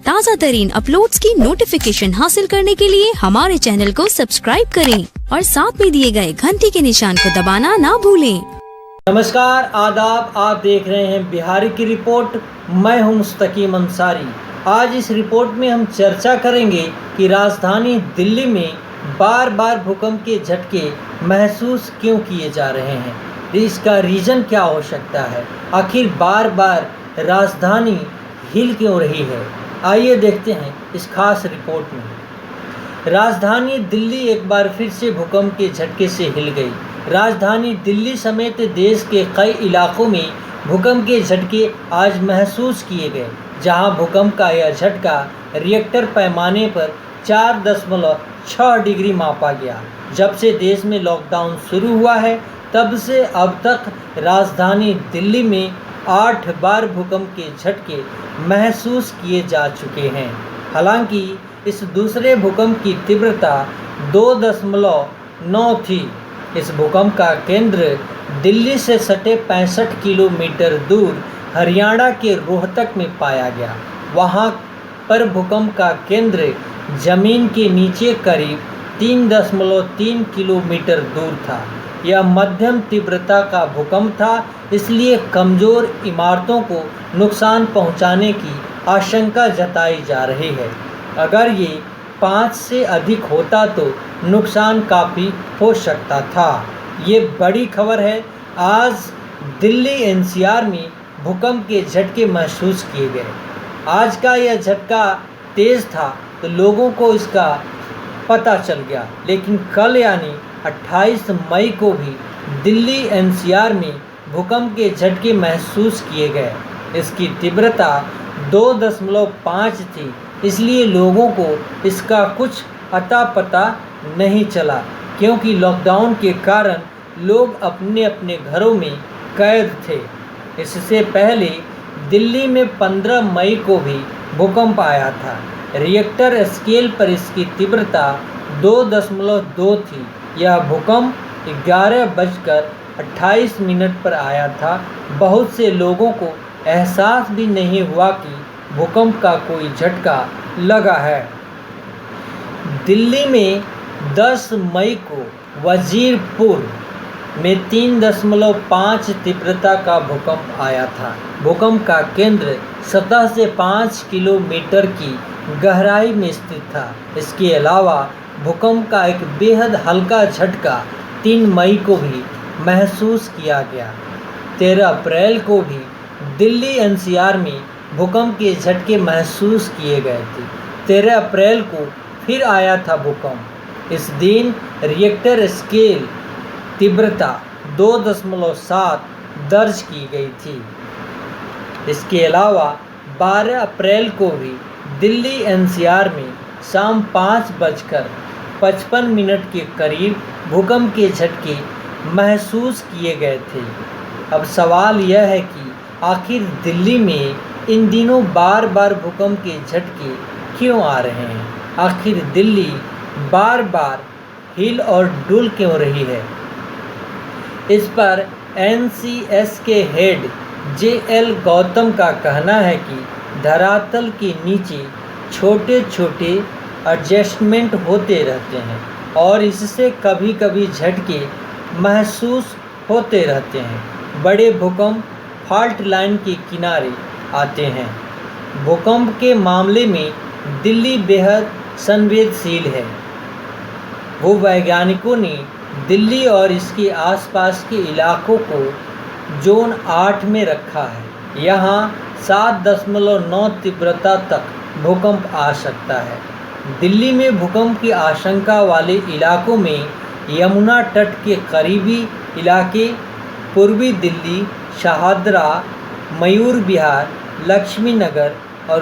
ताज़ा तरीन अपलोड्स की नोटिफिकेशन हासिल करने के लिए हमारे चैनल को सब्सक्राइब करें और साथ में दिए गए घंटी के निशान को दबाना ना भूलें। नमस्कार, आदाब। आप देख रहे हैं बिहारी की रिपोर्ट। मैं हूं मुस्तकीम अंसारी। आज इस रिपोर्ट में हम चर्चा करेंगे कि राजधानी दिल्ली में बार बार भूकंप के झटके महसूस क्यों किए जा रहे हैं, इसका रीज़न क्या हो सकता है, आखिर बार बार राजधानी हिल क्यों रही है। आइए देखते हैं इस खास रिपोर्ट में। राजधानी दिल्ली एक बार फिर से भूकंप के झटके से हिल गई। राजधानी दिल्ली समेत देश के कई इलाकों में भूकंप के झटके आज महसूस किए गए, जहां भूकंप का यह झटका रिएक्टर पैमाने पर 4.6 डिग्री मापा गया। जब से देश में लॉकडाउन शुरू हुआ है तब से अब तक राजधानी दिल्ली में 8 बार भूकंप के झटके महसूस किए जा चुके हैं। हालांकि इस दूसरे भूकंप की तीव्रता 2.9 थी। इस भूकंप का केंद्र दिल्ली से सटे 65 किलोमीटर दूर हरियाणा के रोहतक में पाया गया। वहां पर भूकंप का केंद्र जमीन के नीचे करीब 3.3 किलोमीटर दूर था। यह मध्यम तीव्रता का भूकंप था, इसलिए कमज़ोर इमारतों को नुकसान पहुंचाने की आशंका जताई जा रही है। अगर ये 5 से अधिक होता तो नुकसान काफ़ी हो सकता था। ये बड़ी खबर है। आज दिल्ली एनसीआर में भूकंप के झटके महसूस किए गए। आज का यह झटका तेज़ था तो लोगों को इसका पता चल गया, लेकिन कल यानी 28 मई को भी दिल्ली एनसीआर में भूकंप के झटके महसूस किए गए। इसकी तीव्रता 2.5 थी, इसलिए लोगों को इसका कुछ अता पता नहीं चला, क्योंकि लॉकडाउन के कारण लोग अपने अपने घरों में कैद थे। इससे पहले दिल्ली में 15 मई को भी भूकंप आया था। रिएक्टर स्केल पर इसकी तीव्रता 2.2 थी। यह भूकंप 11:28 पर आया था। बहुत से लोगों को एहसास भी नहीं हुआ कि भूकंप का कोई झटका लगा है। दिल्ली में 10 मई को वजीरपुर में 3.5 तीव्रता का भूकंप आया था। भूकंप का केंद्र सतह से 5 किलोमीटर की गहराई में स्थित था। इसके अलावा भूकंप का एक बेहद हल्का झटका 3 मई को भी महसूस किया गया। 13 अप्रैल को भी दिल्ली एनसीआर में भूकंप के झटके महसूस किए गए थे। 13 अप्रैल को फिर आया था भूकंप। इस दिन रिएक्टर स्केल तीव्रता 2.7 दर्ज की गई थी। इसके अलावा 12 अप्रैल को भी दिल्ली एनसीआर में शाम 5:55 के करीब भूकंप के झटके महसूस किए गए थे। अब सवाल यह है कि आखिर दिल्ली में इन दिनों बार बार भूकंप के झटके क्यों आ रहे हैं, आखिर दिल्ली बार बार हिल और डुल क्यों रही है। इस पर एनसीएस के हेड जेएल गौतम का कहना है कि धरातल के नीचे छोटे छोटे एडजस्टमेंट होते रहते हैं और इससे कभी कभी झटके महसूस होते रहते हैं। बड़े भूकंप फॉल्ट लाइन के किनारे आते हैं। भूकंप के मामले में दिल्ली बेहद संवेदनशील है। भूवैज्ञानिकों ने दिल्ली और इसके आसपास के इलाकों को जोन 8 में रखा है। यहाँ 7.9 तीव्रता तक भूकंप आ सकता है। दिल्ली में भूकंप की आशंका वाले इलाकों में यमुना तट के करीबी इलाके, पूर्वी दिल्ली, शाहदरा, मयूर विहार, लक्ष्मी नगर और